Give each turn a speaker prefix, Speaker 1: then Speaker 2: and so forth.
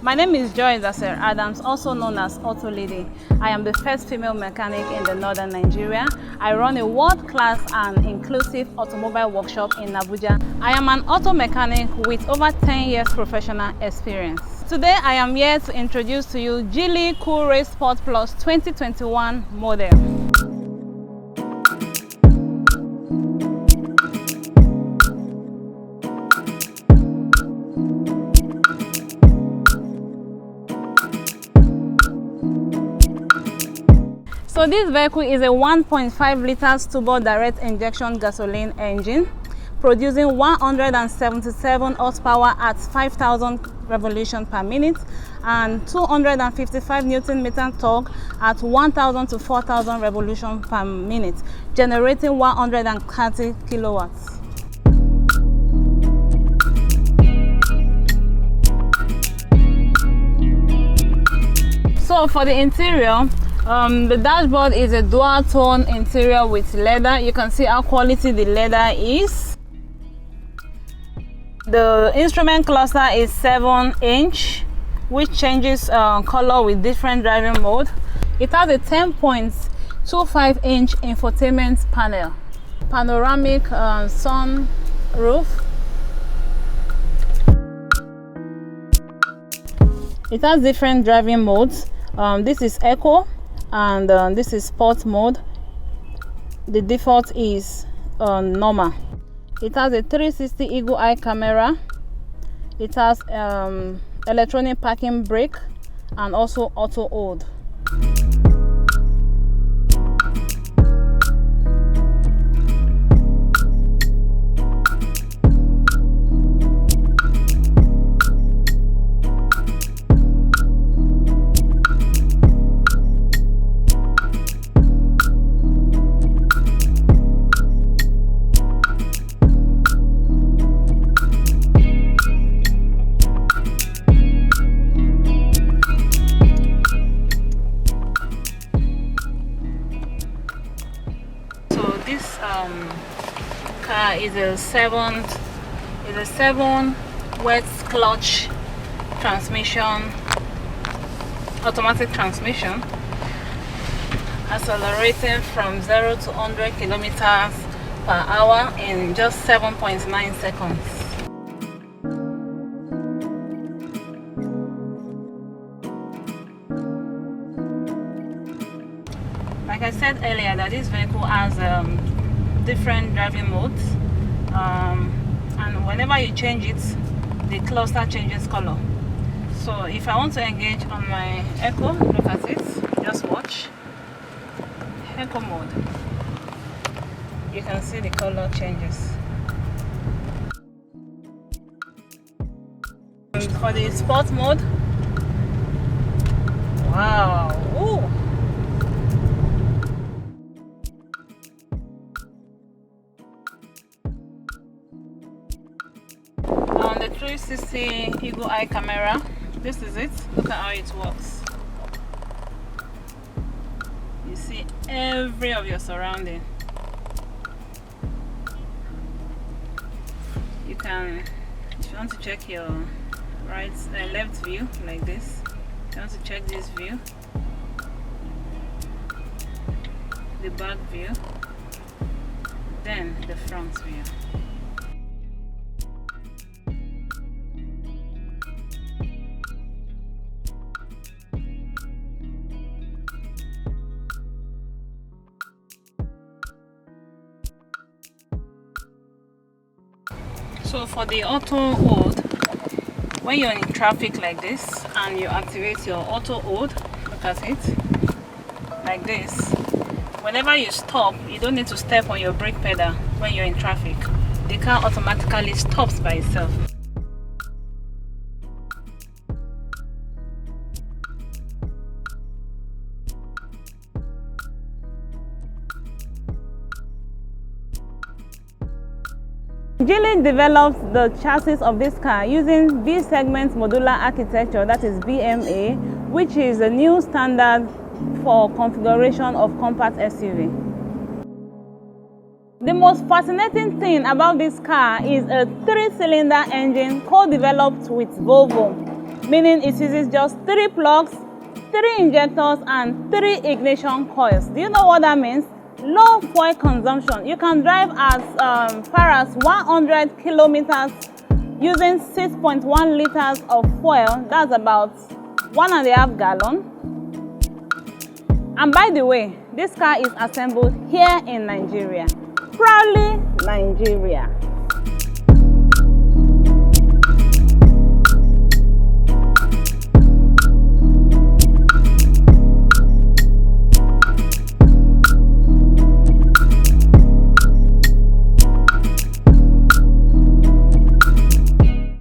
Speaker 1: My name is Joy Dasser Adams, also known as AUTOLADY. I am the first female mechanic in the northern Nigeria. I run a world-class and inclusive automobile workshop in Abuja. I am an auto mechanic with over 10 years professional experience. Today I am here to introduce to you Geely Coolray Sport Plus 2021 model. So this vehicle is a 1.5 liters turbo direct injection gasoline engine producing 177 horsepower at 5,000 revolutions per minute and 255 Newton meter torque at 1,000 to 4,000 revolutions per minute, generating 130 kilowatts. So for the interior, the dashboard is a dual tone interior with leather. You can see how quality the leather is. The instrument cluster is 7-inch, which changes color with different driving mode. It has a 10.25-inch infotainment panel, panoramic sun roof. It has different driving modes. This is Eco and this is Sport mode. The default is normal. It has a 360 eagle eye camera. It has electronic parking brake and also auto hold. This car is a 7 wet clutch transmission, automatic transmission, accelerating from 0 to 100 kilometers per hour in just 7.9 seconds. Like I said earlier, that this vehicle has different driving modes, and whenever you change it, the cluster changes color. So if I want to engage on my Eco, look at it, just watch. Eco mode. You can see the color changes. And for the sport mode, wow! Ooh. The 360 eagle eye camera, this is it. Look at how it works. You see every of your surrounding. You can, if you want to check your left view like this, if you want to check this view, the back view, then the front view. So for the auto hold, when you're in traffic like this and you activate your auto hold, look at it, like this. Whenever you stop, you don't need to step on your brake pedal when you're in traffic. The car automatically stops by itself. Geely developed the chassis of this car using B-segment modular architecture, that is BMA, which is a new standard for configuration of compact SUV. The most fascinating thing about this car is a 3-cylinder engine co-developed with Volvo. meaning it uses just 3 plugs, 3 injectors, and 3 ignition coils. Do you know what that means? Low fuel consumption. You can drive as far as 100 kilometers using 6.1 liters of fuel. That's about 1.5 gallons. And by the way, this car is assembled here in Nigeria. Proudly Nigeria.